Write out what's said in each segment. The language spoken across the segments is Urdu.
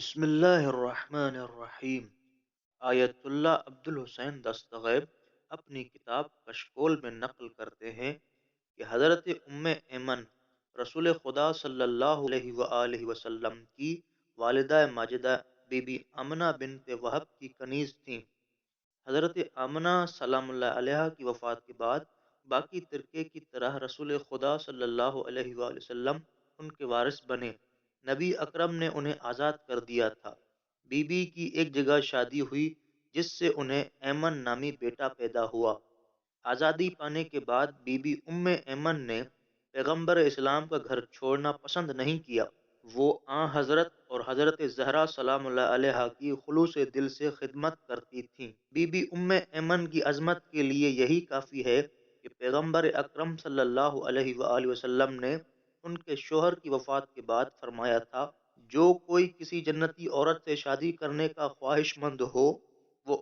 بسم اللہ الرحمن الرحیم۔ آیت اللہ عبد الحسین دستغیب اپنی کتاب کشکول میں نقل کرتے ہیں کہ حضرت ایمن رسول خدا صلی اللہ علیہ وآلہ وسلم کی والدہ ماجدہ بی بی آمنہ بنت وہب کی کنیز تھیں۔ حضرت آمنہ سلام اللہ علیہ کی وفات کے بعد باقی ترکے کی طرح رسول خدا صلی اللہ علیہ وآلہ وسلم ان کے وارث بنے۔ نبی اکرم نے انہیں آزاد کر دیا تھا۔ بی بی کی ایک جگہ شادی ہوئی جس سے انہیں ایمن نامی بیٹا پیدا ہوا۔ آزادی پانے کے بعد بی بی ایمن نے پیغمبر اسلام کا گھر چھوڑنا پسند نہیں کیا۔ وہ حضرت اور حضرت زہرا سلام اللہ علیہ کی خلوص دل سے خدمت کرتی تھیں۔ بی بی ایمن کی عظمت کے لیے یہی کافی ہے کہ پیغمبر اکرم صلی اللہ علیہ وآلہ وسلم نے ان کے شوہر کی وفات کے بعد فرمایا تھا، جو کوئی کسی جنتی عورت سے شادی کرنے کا خواہش مند ہو وہ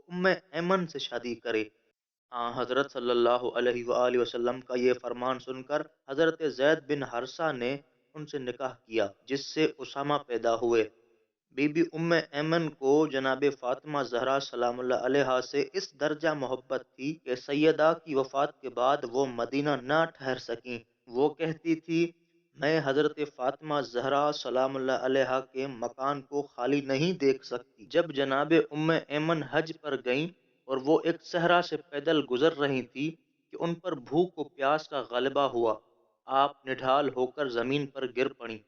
ایمن سے شادی کرے۔ حضرت صلی اللہ علیہ وآلہ وسلم کا یہ فرمان سن کر حضرت زید بن حارثہ نے ان سے نکاح کیا، جس سے اسامہ پیدا ہوئے۔ بی بی ایمن کو جناب فاطمہ زہرا سلام اللہ علیہ سے اس درجہ محبت تھی کہ سیدہ کی وفات کے بعد وہ مدینہ نہ ٹھہر سکیں۔ وہ کہتی تھی، میں حضرت فاطمہ زہرا سلام اللہ علیہ کے مکان کو خالی نہیں دیکھ سکتی۔ جب جناب ایمن حج پر گئیں اور وہ ایک صحرا سے پیدل گزر رہی تھی کہ ان پر بھوک و پیاس کا غلبہ ہوا، آپ نڈھال ہو کر زمین پر گر پڑیں۔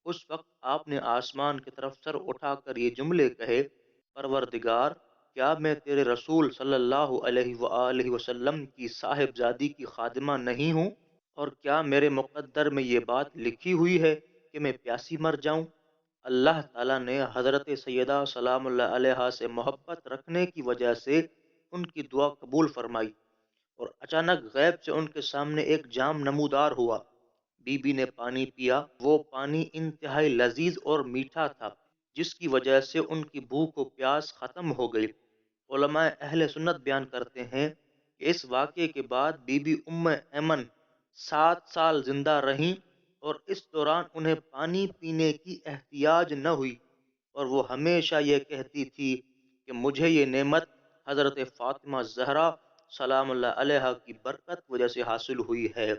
اس وقت آپ نے آسمان کی طرف سر اٹھا کر یہ جملے کہے، پروردگار، کیا میں تیرے رسول صلی اللہ علیہ وآلہ وسلم کی صاحبزادی کی خادمہ نہیں ہوں؟ اور کیا میرے مقدر میں یہ بات لکھی ہوئی ہے کہ میں پیاسی مر جاؤں؟ اللہ تعالیٰ نے حضرت سیدہ سلام اللہ علیہ سے محبت رکھنے کی وجہ سے ان کی دعا قبول فرمائی، اور اچانک غیب سے ان کے سامنے ایک جام نمودار ہوا۔ بی بی نے پانی پیا۔ وہ پانی انتہائی لذیذ اور میٹھا تھا، جس کی وجہ سے ان کی بھوک و پیاس ختم ہو گئی۔ علماء اہل سنت بیان کرتے ہیں کہ اس واقعے کے بعد بی بی ایمن 7 سال زندہ رہیں، اور اس دوران انہیں پانی پینے کی احتیاج نہ ہوئی، اور وہ ہمیشہ یہ کہتی تھی کہ مجھے یہ نعمت حضرت فاطمہ زہرا سلام اللہ علیہ کی برکت وجہ سے حاصل ہوئی ہے۔